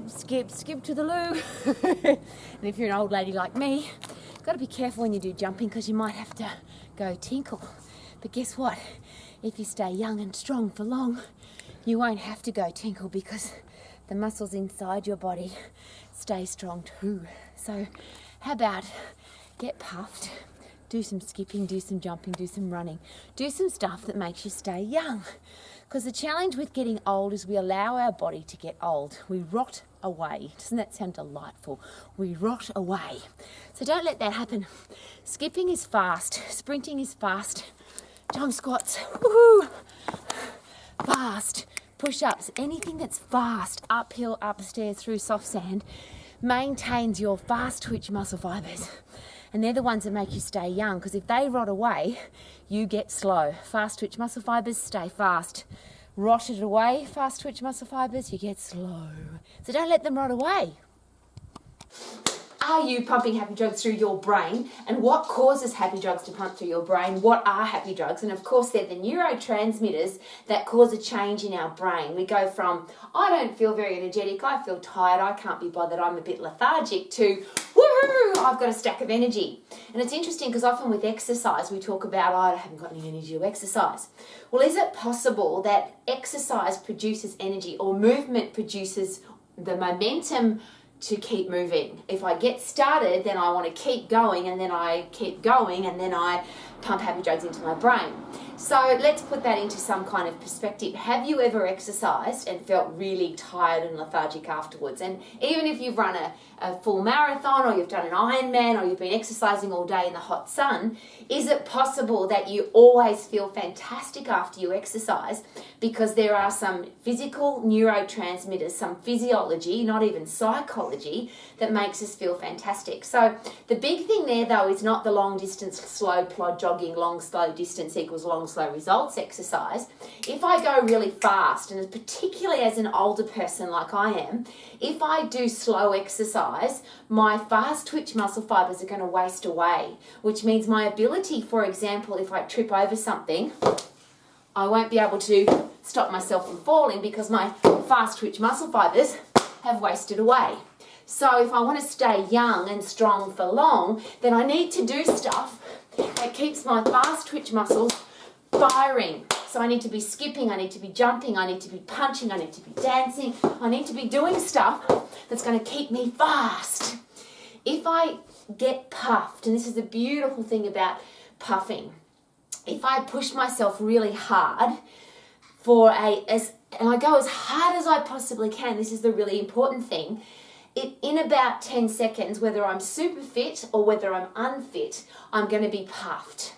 skip to the loo. And if you're an old lady like me, you've got to be careful when you do jumping because you might have to go tinkle. But guess what? If you stay young and strong for long, you won't have to go tinkle because the muscles inside your body stay strong too. So how about get puffed, do some skipping, do some jumping, do some running, do some stuff that makes you stay young. Because the challenge with getting old is we allow our body to get old. We rot away. Doesn't that sound delightful? We rot away. So don't let that happen. Skipping is fast, sprinting is fast, jump squats, woohoo, fast, push-ups, anything that's fast, uphill, upstairs, through soft sand, maintains your fast twitch muscle fibers. And they're the ones that make you stay young, because if they rot away, you get slow. Fast twitch muscle fibers stay fast. Rotted away, fast twitch muscle fibers, you get slow. So don't let them rot away. Are you pumping happy drugs through your brain? And what causes happy drugs to pump through your brain? What are happy drugs? And of course, they're the neurotransmitters that cause a change in our brain. We go from, I don't feel very energetic, I feel tired, I can't be bothered, I'm a bit lethargic, to, woohoo, I've got a stack of energy. And it's interesting because often with exercise, we talk about, oh, I haven't got any energy to exercise. Well, is it possible that exercise produces energy, or movement produces the momentum to keep moving? If I get started, then I want to keep going, and then I keep going, and then I pump happy drugs into my brain. So let's put that into some kind of perspective. Have you ever exercised and felt really tired and lethargic afterwards? And even if you've run a full marathon, or you've done an Ironman, or you've been exercising all day in the hot sun, is it possible that you always feel fantastic after you exercise? Because there are some physical neurotransmitters, some physiology, not even psychology, that makes us feel fantastic. So the big thing there, though, is not the long distance, slow plod jogging, long slow distance equals long slow results exercise. If I go really fast, and particularly as an older person like I am, if I do slow exercise, my fast twitch muscle fibers are going to waste away, which means my ability, for example, if I trip over something, I won't be able to stop myself from falling because my fast twitch muscle fibers have wasted away. So if I want to stay young and strong for long, then I need to do stuff that keeps my fast twitch muscles firing. So I need to be skipping, I need to be jumping, I need to be punching, I need to be dancing, I need to be doing stuff that's going to keep me fast. If I get puffed, and this is the beautiful thing about puffing, if I push myself really hard and I go as hard as I possibly can, this is the really important thing, in about 10 seconds, whether I'm super fit or whether I'm unfit, I'm going to be puffed.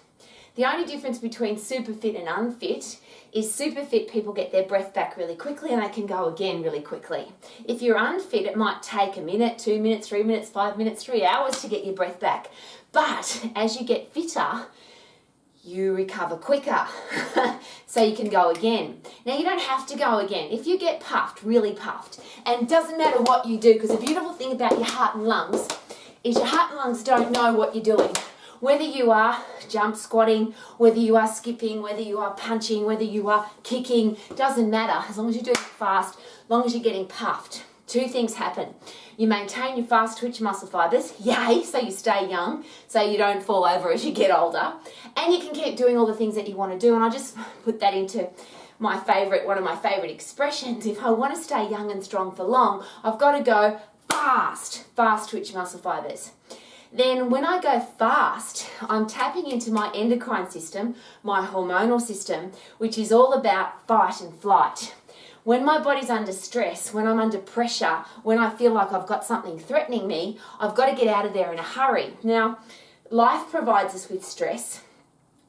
The only difference between super fit and unfit is super fit people get their breath back really quickly and they can go again really quickly. If you're unfit, it might take a minute, 2 minutes, 3 minutes, 5 minutes, 3 hours to get your breath back. But as you get fitter, you recover quicker, so you can go again. Now, you don't have to go again. If you get puffed, really puffed, and it doesn't matter what you do, because the beautiful thing about your heart and lungs is your heart and lungs don't know what you're doing. Whether you are jump squatting, whether you are skipping, whether you are punching, whether you are kicking, doesn't matter. As long as you're doing it fast, as long as you're getting puffed, two things happen. You maintain your fast twitch muscle fibers, yay, so you stay young, so you don't fall over as you get older, and you can keep doing all the things that you want to do. And I just put that into one of my favorite expressions. If I want to stay young and strong for long, I've got to go fast twitch muscle fibers. Then when I go fast, I'm tapping into my endocrine system, my hormonal system, which is all about fight and flight. When my body's under stress, when I'm under pressure, when I feel like I've got something threatening me, I've got to get out of there in a hurry. Now, life provides us with stress.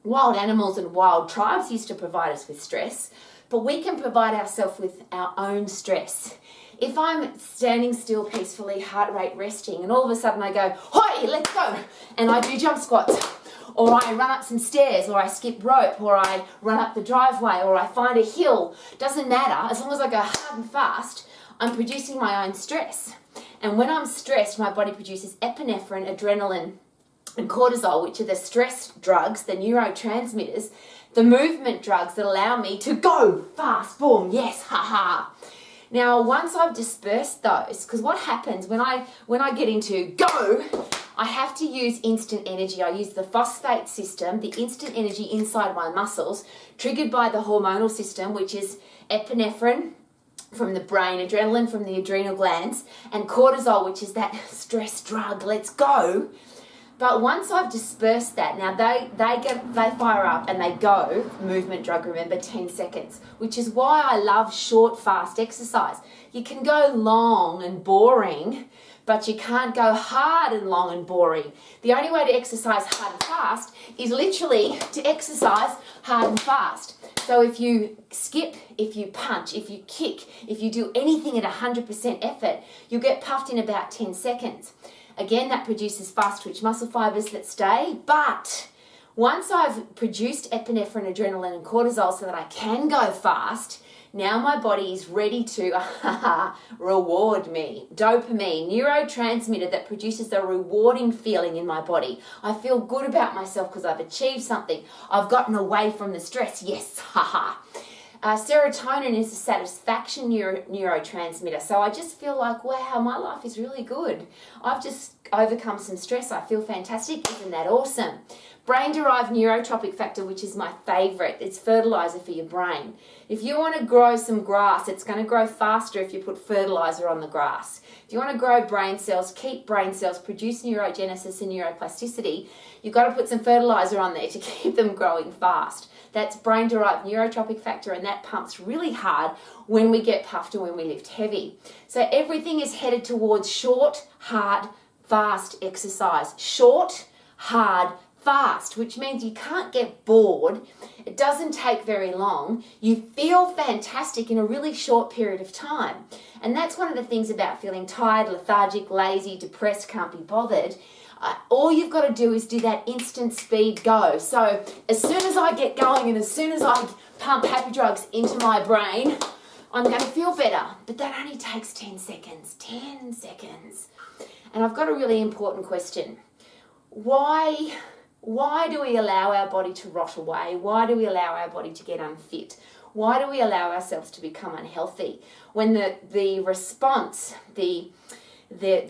Wild animals and wild tribes used to provide us with stress, but we can provide ourselves with our own stress. If I'm standing still peacefully, heart rate resting, and all of a sudden I go, hoi, let's go, and I do jump squats, or I run up some stairs, or I skip rope, or I run up the driveway, or I find a hill, doesn't matter, as long as I go hard and fast, I'm producing my own stress. And when I'm stressed, my body produces epinephrine, adrenaline, and cortisol, which are the stress drugs, the neurotransmitters, the movement drugs that allow me to go fast, boom, yes, haha. Now, once I've dispersed those, because what happens when I get into go, I have to use instant energy. I use the phosphate system, the instant energy inside my muscles, triggered by the hormonal system, which is epinephrine from the brain, adrenaline from the adrenal glands, and cortisol, which is that stress drug, let's go. But once I've dispersed that, now they fire up and they go, movement drug, remember, 10 seconds, which is why I love short, fast exercise. You can go long and boring, but you can't go hard and long and boring. The only way to exercise hard and fast is literally to exercise hard and fast. So if you skip, if you punch, if you kick, if you do anything at 100% effort, you'll get puffed in about 10 seconds. Again, that produces fast twitch muscle fibers that stay, but once I've produced epinephrine, adrenaline, and cortisol so that I can go fast, now my body is ready to reward me. Dopamine, neurotransmitter that produces a rewarding feeling in my body. I feel good about myself because I've achieved something. I've gotten away from the stress. Yes, serotonin is a satisfaction neurotransmitter. So I just feel like, wow, my life is really good. I've just overcome some stress. I feel fantastic. Isn't that awesome? Brain-derived neurotropic factor, which is my favorite. It's fertilizer for your brain. If you want to grow some grass, it's going to grow faster if you put fertilizer on the grass. If you want to grow brain cells, keep brain cells, produce neurogenesis and neuroplasticity, you've got to put some fertilizer on there to keep them growing fast. That's brain-derived neurotropic factor, and that pumps really hard when we get puffed or when we lift heavy. So everything is headed towards short, hard, fast exercise. Short, hard, fast, which means you can't get bored. It doesn't take very long. You feel fantastic in a really short period of time. And that's one of the things about feeling tired, lethargic, lazy, depressed, can't be bothered. All you've got to do is do that instant speed go. So as soon as I get going and as soon as I pump happy drugs into my brain, I'm going to feel better. But that only takes 10 seconds. 10 seconds. And I've got a really important question. Why do we allow our body to rot away? Why do we allow our body to get unfit? Why do we allow ourselves to become unhealthy? When the response, the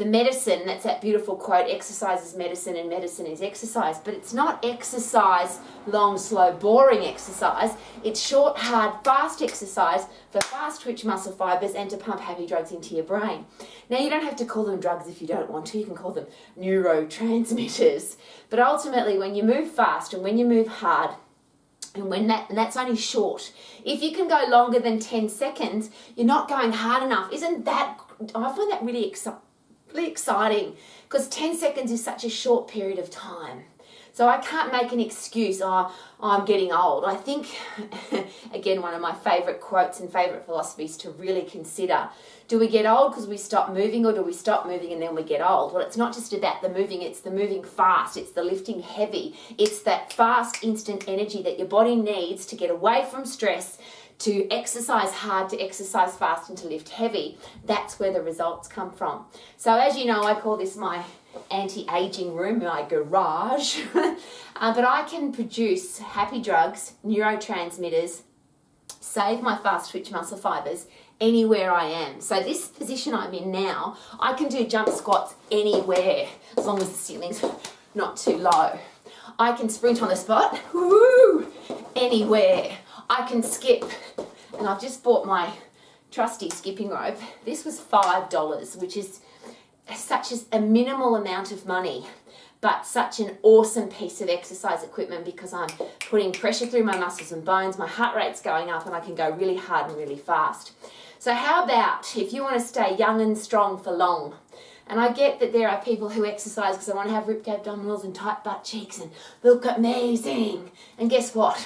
medicine, that's that beautiful quote, exercise is medicine and medicine is exercise, but it's not exercise, long, slow, boring exercise. It's short, hard, fast exercise for fast twitch muscle fibers and to pump happy drugs into your brain. Now, you don't have to call them drugs if you don't want to. You can call them neurotransmitters. But ultimately, when you move fast and when you move hard, and that's only short. If you can go longer than 10 seconds, you're not going hard enough. Isn't that, I find that really exciting because 10 seconds is such a short period of time. So I can't make an excuse, I'm getting old. I think, again, one of my favourite quotes and favourite philosophies to really consider, do we get old because we stop moving, or do we stop moving and then we get old? Well, it's not just about the moving, it's the moving fast, it's the lifting heavy, it's that fast, instant energy that your body needs to get away from stress, to exercise hard, to exercise fast, and to lift heavy. That's where the results come from. So as you know, I call this my anti-aging room, my garage. But I can produce happy drugs, neurotransmitters, save my fast twitch muscle fibers anywhere I am. So this position I'm in now, I can do jump squats anywhere as long as the ceiling's not too low. I can sprint on the spot, anywhere. I can skip, and I've just bought my trusty skipping rope. This was $5, which is such a minimal amount of money, but such an awesome piece of exercise equipment because I'm putting pressure through my muscles and bones, my heart rate's going up, and I can go really hard and really fast. So how about if you want to stay young and strong for long? And I get that there are people who exercise because they want to have ripped abdominals and tight butt cheeks and look amazing. And guess what?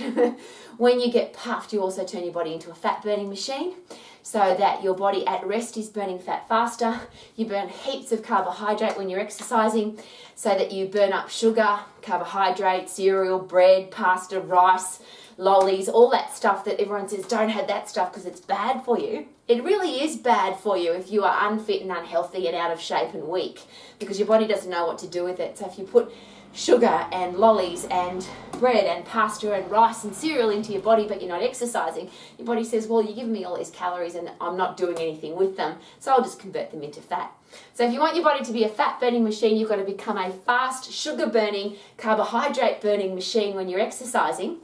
When you get puffed, you also turn your body into a fat burning machine so that your body at rest is burning fat faster. You burn heaps of carbohydrate when you're exercising so that you burn up sugar, carbohydrate, cereal, bread, pasta, rice, lollies, all that stuff that everyone says don't have that stuff because it's bad for you. It really is bad for you if you are unfit and unhealthy and out of shape and weak because your body doesn't know what to do with it. So if you put sugar and lollies and bread and pasta and rice and cereal into your body, but you're not exercising, your body says, well, you're giving me all these calories and I'm not doing anything with them, so I'll just convert them into fat. So if you want your body to be a fat burning machine, you've got to become a fast sugar burning, carbohydrate burning machine when you're exercising.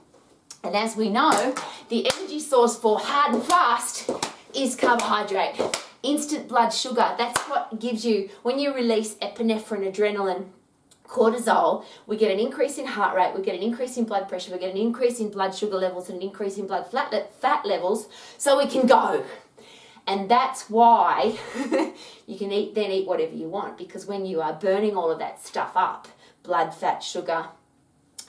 And as we know, the energy source for hard and fast is carbohydrate. Instant blood sugar, that's what gives you, when you release epinephrine, adrenaline, cortisol, we get an increase in heart rate, we get an increase in blood pressure, we get an increase in blood sugar levels and an increase in blood fat levels, so we can go. And that's why you can eat whatever you want, because when you are burning all of that stuff up, blood, fat, sugar,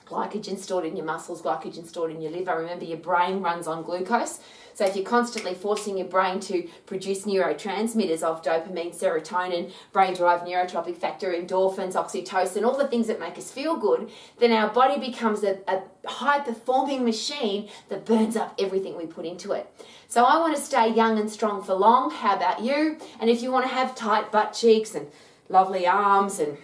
glycogen stored in your muscles, glycogen stored in your liver. Remember, your brain runs on glucose. So if you're constantly forcing your brain to produce neurotransmitters of dopamine, serotonin, brain-derived neurotropic factor, endorphins, oxytocin, all the things that make us feel good, then our body becomes a high-performing machine that burns up everything we put into it. So I want to stay young and strong for long. How about you? And if you want to have tight butt cheeks and lovely arms and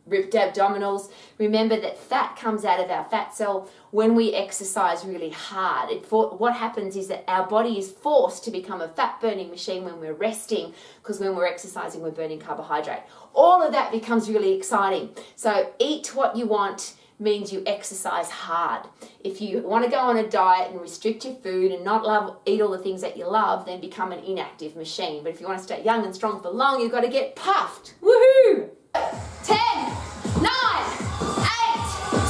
ripped abdominals, remember that fat comes out of our fat cell when we exercise really hard. What happens is that our body is forced to become a fat burning machine when we're resting, because when we're exercising, we're burning carbohydrate. All of that becomes really exciting. So eat what you want means you exercise hard. If you want to go on a diet and restrict your food and not eat all the things that you love, then become an inactive machine. But if you want to stay young and strong for long, you've got to get puffed. Woohoo! 10, 9, 8,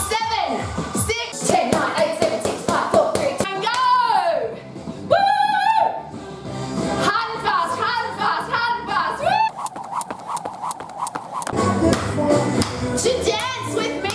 7, 6, 10, 9, 8, 7, 6, 5, 4, 3, 2, and go! Woo! Hard and fast, hard and fast, hard and fast. Woo! To dance with me.